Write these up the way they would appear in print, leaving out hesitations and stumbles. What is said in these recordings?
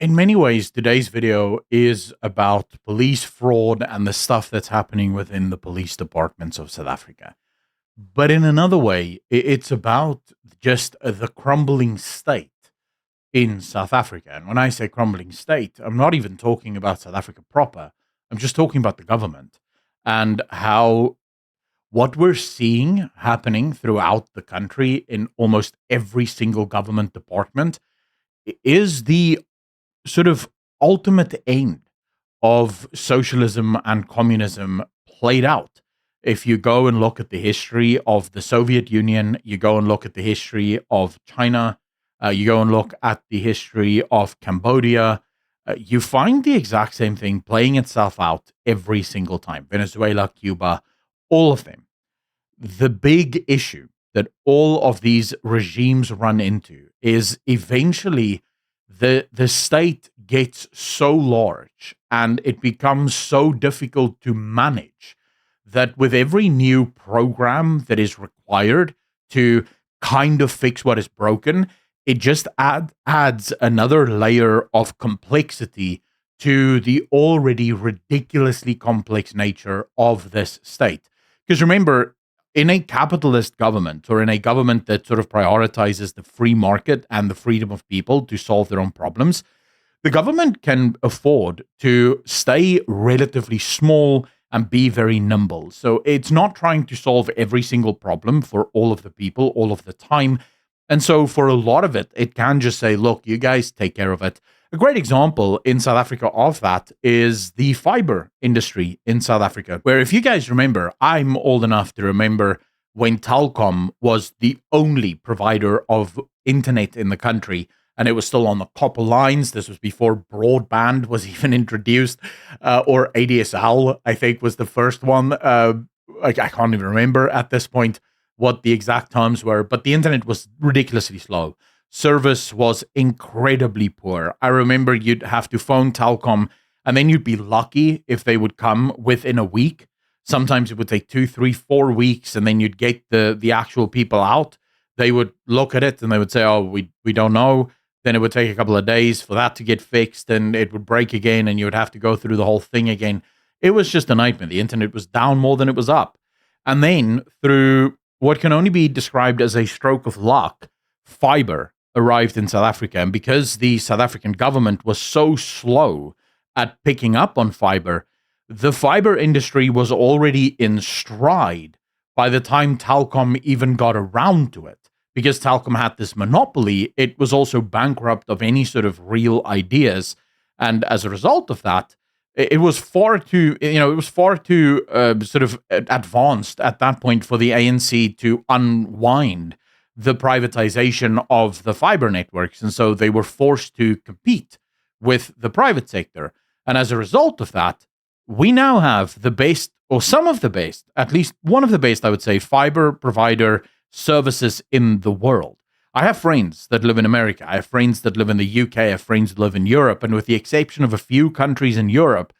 In many ways, today's video is about police fraud and the stuff that's happening within the police departments of South Africa. But in another way, it's about just the crumbling state in South Africa. And when I say crumbling state, I'm not even talking about South Africa proper. I'm just talking about the government and how what we're seeing happening throughout the country in almost every single government department is the sort of ultimate end of socialism and communism played out. If you go and look at the history of the Soviet Union, you go and look at the history of China, you go and look at the history of Cambodia, you find the exact same thing playing itself out every single time. Venezuela, Cuba, all of them. The big issue that all of these regimes run into is eventually the state gets so large and it becomes so difficult to manage that with every new program that is required to kind of fix what is broken, it just adds another layer of complexity to the already ridiculously complex nature of this state. Because remember, in a capitalist government or in a government that sort of prioritizes the free market and the freedom of people to solve their own problems, the government can afford to stay relatively small and be very nimble. So it's not trying to solve every single problem for all of the people all of the time. And so for a lot of it, it can just say, look, you guys take care of it. A great example in South Africa of that is the fiber industry in South Africa, where if you guys remember, I'm old enough to remember when Telkom was the only provider of internet in the country, and it was still on the copper lines. This was before broadband was even introduced, or ADSL, I think, was the first one. I can't even remember at this point what the exact terms were, but the internet was ridiculously slow. Service was incredibly poor. I remember you'd have to phone Telkom, and then you'd be lucky if they would come within a week. Sometimes it would take 2, 3, 4 weeks, and then you'd get the actual people out. They would look at it and they would say, "Oh, we don't know." Then it would take a couple of days for that to get fixed, and it would break again, and you would have to go through the whole thing again. It was just a nightmare. The internet was down more than it was up. And then through what can only be described as a stroke of luck, fiber arrived in South Africa. And because the South African government was so slow at picking up on fiber, the fiber industry was already in stride by the time Telkom even got around to it. Because Telkom had this monopoly, it was also bankrupt of any sort of real ideas. And as a result of that, it was far too, sort of advanced at that point for the ANC to unwind the privatization of the fiber networks. And so they were forced to compete with the private sector. And as a result of that, we now have the best, or some of the best, at least one of the best, I would say, fiber provider services in the world. I have friends that live in America. I have friends that live in the UK. I have friends that live in Europe. And with the exception of a few countries in Europe,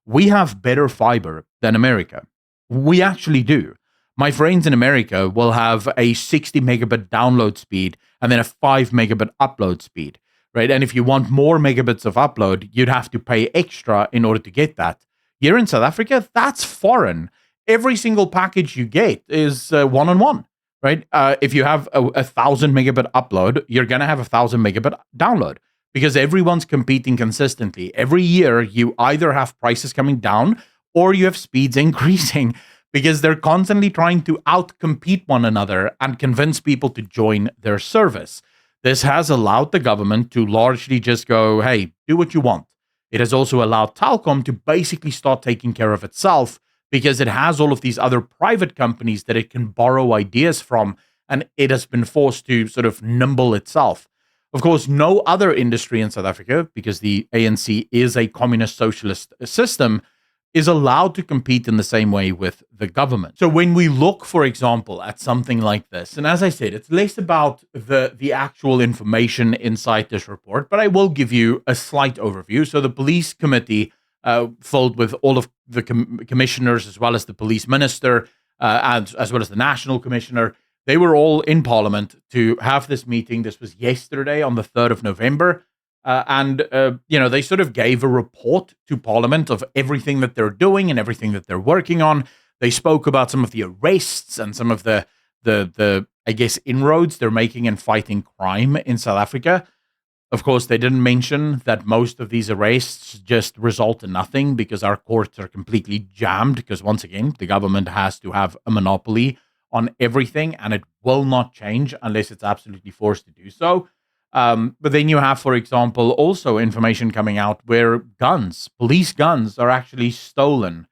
we have better fiber than America. We actually do. My friends in America will have a 60 megabit download speed and then a 5 megabit upload speed, right? And if you want more megabits of upload, you'd have to pay extra in order to get that. Here in South Africa, that's foreign. Every single package you get is one-on-one. Right? If you have a 1,000 megabit upload, you're going to have a 1,000 megabit download because everyone's competing consistently. Every year, you either have prices coming down or you have speeds increasing because they're constantly trying to outcompete one another and convince people to join their service. This has allowed the government to largely just go, hey, do what you want. It has also allowed Telkom to basically start taking care of itself because it has all of these other private companies that it can borrow ideas from, and it has been forced to sort of nimble itself. Of course, no other industry in South Africa, because the ANC is a communist socialist system, is allowed to compete in the same way with the government. So when we look, for example, at something like this, and as I said, it's less about the actual information inside this report, but I will give you a slight overview. So the police committee filled with all of the commissioners, as well as the police minister, as well as the national commissioner. They were all in Parliament to have this meeting. This was yesterday on the 3rd of November. And they sort of gave a report to Parliament of everything that they're doing and everything that they're working on. They spoke about some of the arrests and some of the I guess inroads they're making in fighting crime in South Africa. Of course, they didn't mention that most of these arrests just result in nothing because our courts are completely jammed. Because once again, the government has to have a monopoly on everything, and it will not change unless it's absolutely forced to do so. But then you have, for example, also information coming out where police guns, are actually stolen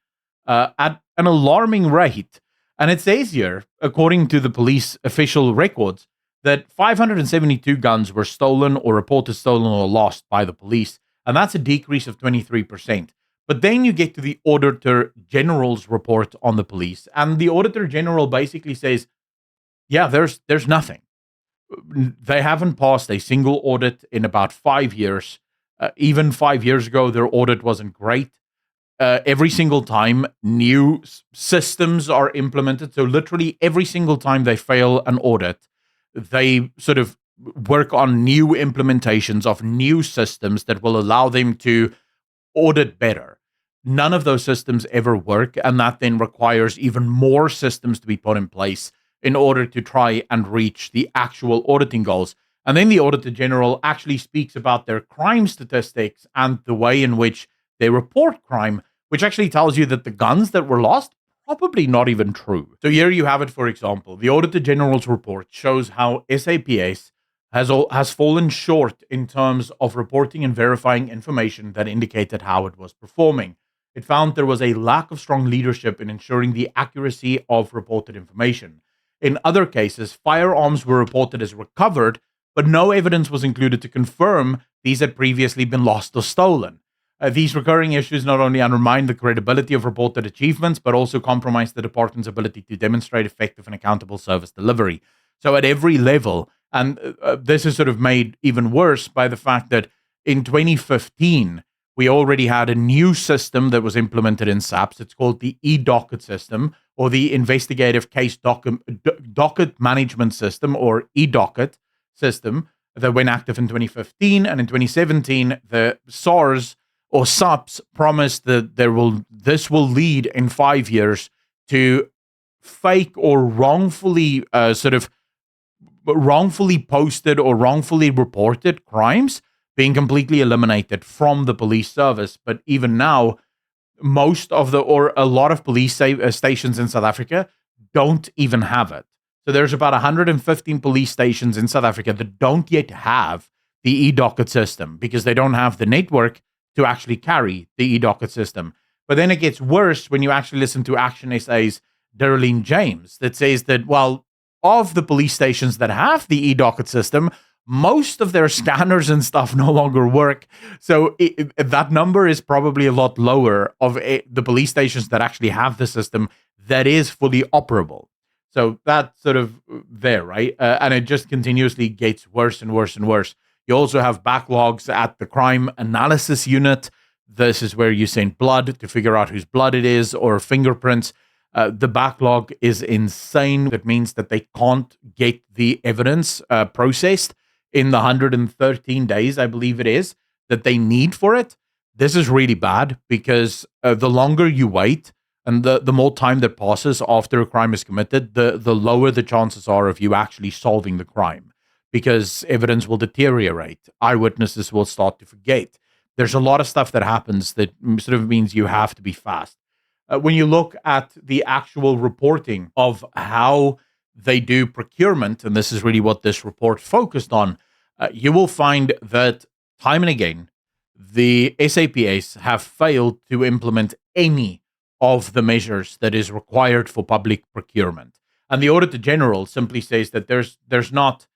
at an alarming rate. And it says here, according to the police official records, that 572 guns were stolen or reported stolen or lost by the police. And that's a decrease of 23%. But then you get to the Auditor-General's report on the police. And the Auditor-General basically says, yeah, there's nothing. They haven't passed a single audit in about 5 years. Even 5 years ago, their audit wasn't great. Every single time new systems are implemented. So literally every single time they fail an audit, they sort of work on new implementations of new systems that will allow them to audit better. None of those systems ever work, and that then requires even more systems to be put in place in order to try and reach the actual auditing goals. And then the Auditor General actually speaks about their crime statistics and the way in which they report crime, which actually tells you that the guns that were lost, probably not even true. So here you have it, for example. The Auditor General's report shows how SAPS has fallen short in terms of reporting and verifying information that indicated how it was performing. It found there was a lack of strong leadership in ensuring the accuracy of reported information. In other cases, firearms were reported as recovered, but no evidence was included to confirm these had previously been lost or stolen. These recurring issues not only undermine the credibility of reported achievements, but also compromise the department's ability to demonstrate effective and accountable service delivery. So at every level, and this is sort of made even worse by the fact that in 2015, we already had a new system that was implemented in SAPS. It's called the eDocket system, or the Investigative Case Docket Management System, or eDocket system, that went active in 2015. And in 2017, the SARS or SAPS promised that this will lead in 5 years to fake or wrongfully wrongfully posted or wrongfully reported crimes being completely eliminated from the police service. But even now, a lot of police stations in South Africa don't even have it. So there's about 115 police stations in South Africa that don't yet have the eDocket system because they don't have the network to actually carry the eDocket system. But then it gets worse when you actually listen to Action SA's Darlene James that says that, well, of the police stations that have the eDocket system, most of their scanners and stuff no longer work. So that number is probably a lot lower of the police stations that actually have the system that is fully operable. So that's sort of there, right? And it just continuously gets worse and worse and worse. You also have backlogs at the crime analysis unit. This is where you send blood to figure out whose blood it is, or fingerprints. The backlog is insane. That means that they can't get the evidence processed in the 113 days, I believe it is, that they need for it. This is really bad because the longer you wait and the more time that passes after a crime is committed, the lower the chances are of you actually solving the crime, because evidence will deteriorate. Eyewitnesses will start to forget. There's a lot of stuff that happens that sort of means you have to be fast. When you look at the actual reporting of how they do procurement, and this is really what this report focused on, you will find that time and again, the SAPS have failed to implement any of the measures that is required for public procurement. And the Auditor General simply says that there's not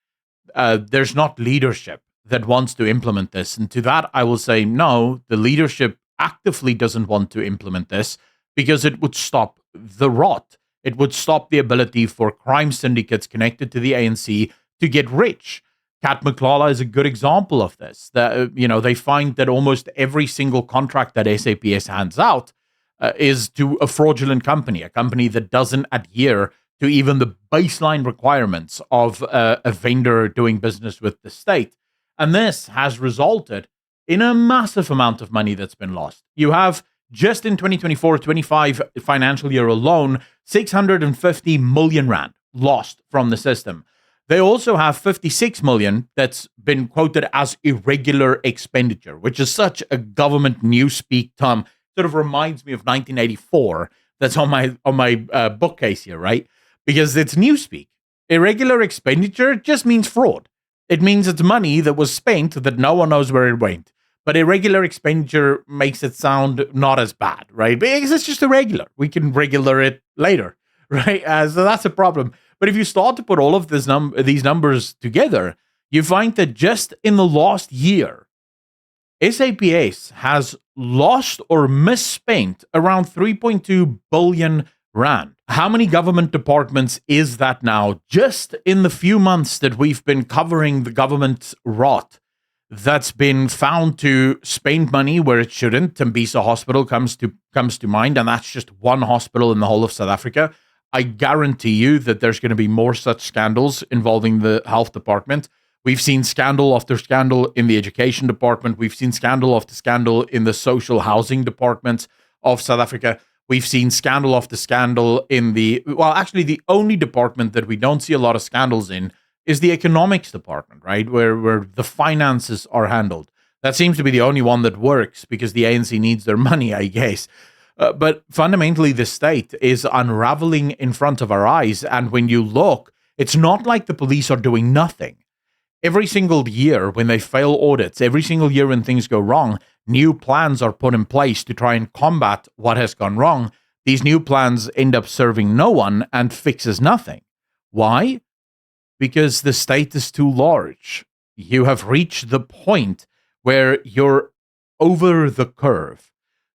leadership that wants to implement this. And to that, I will say, no, the leadership actively doesn't want to implement this because it would stop the rot. It would stop the ability for crime syndicates connected to the ANC to get rich. Cat McClalla is a good example of this. They find that almost every single contract that SAPS hands out is to a fraudulent company, a company that doesn't adhere to even the baseline requirements of a vendor doing business with the state. And this has resulted in a massive amount of money that's been lost. You have just in 2024-25 financial year alone, 650 million rand lost from the system. They also have 56 million that's been quoted as irregular expenditure, which is such a government newspeak term. Sort of reminds me of 1984. That's on my bookcase here, right? Because it's newspeak. Irregular expenditure just means fraud. It means it's money that was spent that no one knows where it went. But irregular expenditure makes it sound not as bad, right? Because it's just irregular. We can regular it later, right? So that's a problem. But if you start to put all of these numbers together, you find that just in the last year, SAPS has lost or misspent around 3.2 billion rand. How many government departments is that now? Just in the few months that we've been covering the government rot that's been found to spend money where it shouldn't. Tembisa Hospital comes to mind, and that's just one hospital in the whole of South Africa. I guarantee you that there's going to be more such scandals involving the health department. We've seen scandal after scandal in the education department. We've seen scandal after scandal in the social housing department of South Africa. We've seen scandal after scandal in the only department that we don't see a lot of scandals in is the economics department, right? Where the finances are handled. That seems to be the only one that works because the ANC needs their money, I guess. But fundamentally, the state is unraveling in front of our eyes. And when you look, it's not like the police are doing nothing. Every single year when they fail audits, every single year when things go wrong, new plans are put in place to try and combat what has gone wrong. These new plans end up serving no one and fixes nothing. Why? Because the state is too large. You have reached the point where you're over the curve.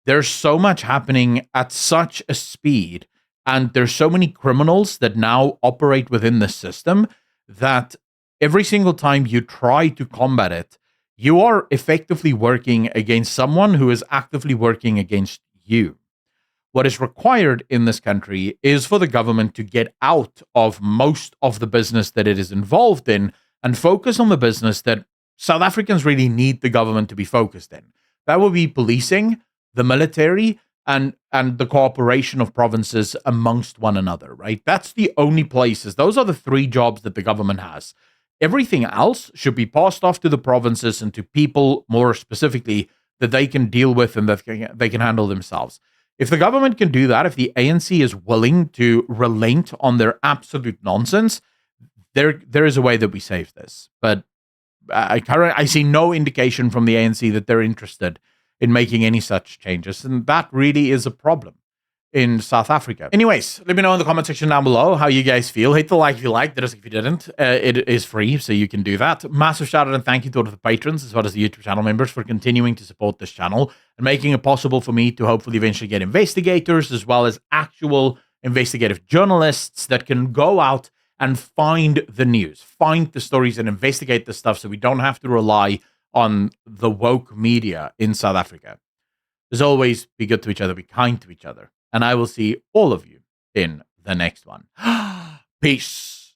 There's so much happening at such a speed, and there's so many criminals that now operate within the system that every single time you try to combat it, you are effectively working against someone who is actively working against you. What is required in this country is for the government to get out of most of the business that it is involved in and focus on the business that South Africans really need the government to be focused in. That would be policing, the military, and the cooperation of provinces amongst one another, right? That's the only places. Those are the three jobs that the government has. Everything else should be passed off to the provinces and to people more specifically that they can deal with and that they can handle themselves. If the government can do that, if the ANC is willing to relent on their absolute nonsense, there is a way that we save this. But I see no indication from the ANC that they're interested in making any such changes, and that really is a problem in South Africa. Anyways, let me know in the comment section down below how you guys feel. Hit the like if you liked it, if you didn't. It is free, so you can do that. Massive shout out and thank you to all of the patrons as well as the YouTube channel members for continuing to support this channel and making it possible for me to hopefully eventually get investigators as well as actual investigative journalists that can go out and find the news, find the stories and investigate the stuff so we don't have to rely on the woke media in South Africa. As always, be good to each other, be kind to each other. And I will see all of you in the next one. Peace.